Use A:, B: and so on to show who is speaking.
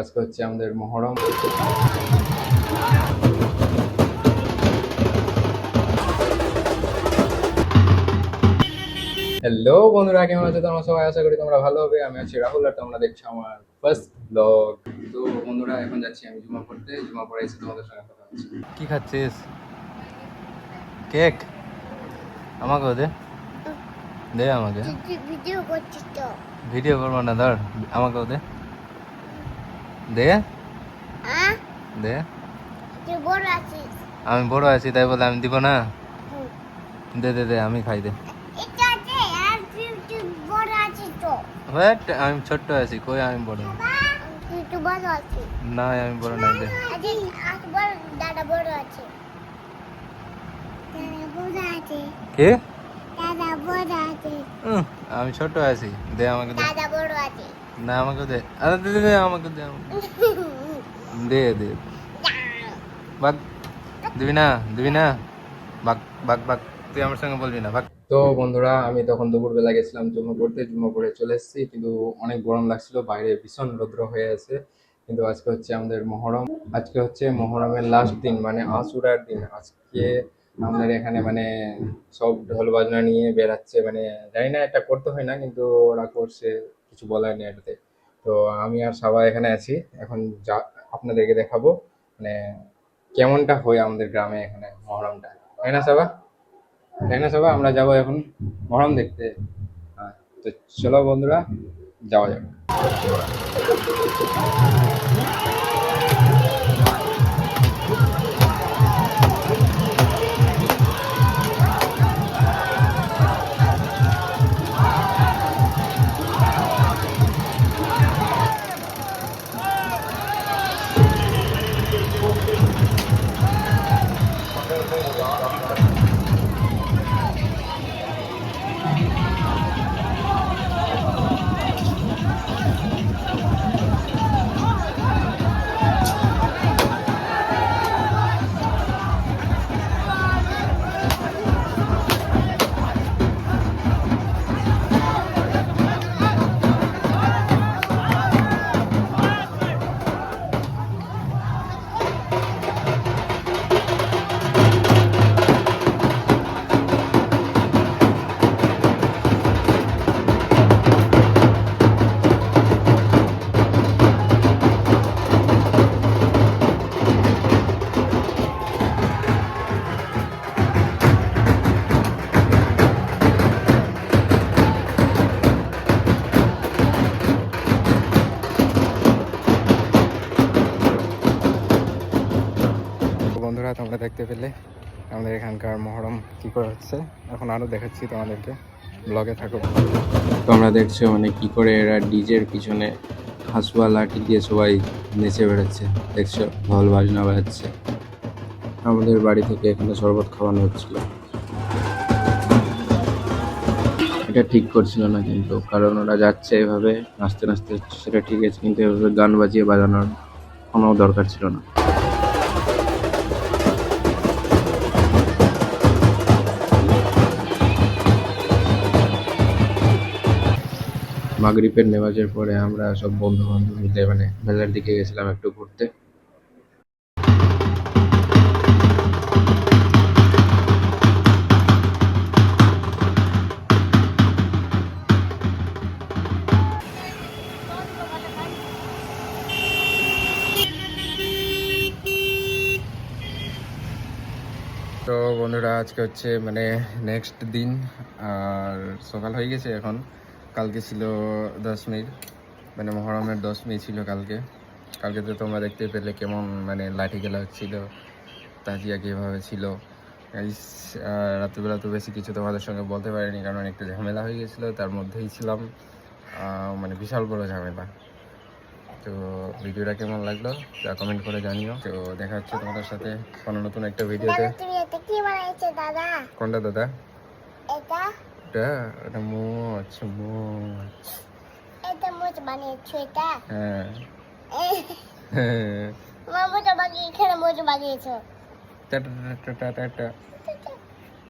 A: আজকে হচ্ছে আমাদের মহরম। হ্যালো বন্ধুরা, কেমন আছো তোমরা সবাই? আশা করি তোমরা ভালো হবে। আমি আছি রাহুল, আর তোমরা দেখছো আমার ফার্স্ট ব্লগ। তো বন্ধুরা, এখন যাচ্ছি আমি জুমা পড়তে। জুমা পড়ে এসে তোমাদের সঙ্গে কথা হচ্ছে।
B: কি খাচ্ছিস? কেক? আমাকেও দে, দে আমাকে।
C: ভিডিও করছিস তো?
B: ভিডিও করবো না, ধর আমাকেও দে, দে দে।
C: তুই বড় আছিস।
B: আমি বড় আছি তাই বলে আমি দিব না? দে দে দে, আমি খাই দে।
C: এটা দে, আর তুই বড় আছিস তো?
B: বাট আমি ছোট্ট আছি, কই আমি বড় না।
C: তুই তো বড় আছিস।
B: না, আমি বড় না। দে।
C: আজ বড় দাদা বড় আছে। দাদা বড় আছে।
B: কি?
C: দাদা বড় আছে।
B: আমি ছোট আছি, দে আমাকে দে।
C: দাদা বড় আছে।
B: না, আমাকে দে। আরে দে দে দে, আমাকে দে, দে দে। বাক, দিবি না, দিবি না। বাক বাক বাক, তুই আমার সঙ্গে বলবি না, বাক।
A: তো বন্ধুরা, আমি তখন দুপুরবেলা গেছিলাম জুমা পড়তে। জুমা পড়ে চলে এসেছি, কিন্তু অনেক গরম লাগছিল, বাইরে ভীষণ রৌদ্র হয়ে আছে। কিন্তু আজকে হচ্ছে আমাদের মহরম। আজকে হচ্ছে মহরমের লাস্ট দিন, মানে আশুরার দিন। আজকে আমাদের এখানে মানে সব ঢোল বাজনা নিয়ে বেরাচ্ছে, মানে জানি না এটা করতে হয় না, কিন্তু ওরা করছে, কিছু বলার নেই এটাতে। তো আমি আর সবাই এখানে আছি। এখন যা আপনাদেরকে দেখাবো, মানে কেমনটা হয় আমাদের গ্রামে এখানে মহরমটা। তাই না সবা? তাই না সবাই? আমরা যাবো এখন মহরম দেখতে। হ্যাঁ, তো চলো বন্ধুরা, যাওয়া যাক। বন্ধুরা, তোমরা দেখতে পেলে আমাদের এখানকার মহরম কি করে হচ্ছে। এখন আরো দেখাচ্ছি তোমাদেরকে, ব্লগে থাকো। তোমরা দেখছো মানে কি করে এরা ডিজের পিছনে হাসুয়া লাঠি দিয়ে সবাই নেচে বেড়াচ্ছে। দেখছো, ঢোল বাজনা বাজাচ্ছে। আমাদের বাড়ি থেকে এখানে শরবত খাওয়ানো হচ্ছিল। এটা ঠিক করছিল না কিন্তু, কারণ ওরা যাচ্ছে এভাবে নাচতে নাচতে, সেটা ঠিক আছে, কিন্তু এভাবে গান বাজিয়ে বাজানোর কোনো দরকার ছিল না। মাগরিবের নেমাজের পরে আমরা সব বন্ধু বান্ধব মিলে মানে মেলার দিকে গেছিলাম একটু ঘুরতে। তো বন্ধুরা, আজকে হচ্ছে মানে নেক্সট দিন, আর সকাল হয়ে গেছে এখন। কালকে ছিল দশমীর, মানে মহরমের দশমী ছিল কালকে। কালকে তো তোমরা দেখতে পেলে কেমন মানে লাঠি খেলা হচ্ছিল, তাজিয়া কীভাবে ছিল। রাত্রিবেলা তো বেশি কিছু তোমাদের সঙ্গে বলতে পারিনি, কারণ একটু ঝামেলা হয়ে গেছিলো, তার মধ্যেই ছিলাম। মানে বিশাল বড় ঝামেলা। তো ভিডিওটা কেমন লাগলো তা কমেন্ট করে জানিও। তো দেখা হচ্ছে তোমাদের সাথে কোনো নতুন একটা ভিডিওতে।
C: তুমি এটা কি বানাইছো দাদা?
A: কোনটা দাদা?
C: এটা
A: এটা এটা মোচ, মোচ।
C: এটা মোচ বানিয়েছো এটা?
A: হ্যাঁ।
C: মামা তো বানিয়ে এখানে মোচ বানিয়েছো।
A: Tata tata tata.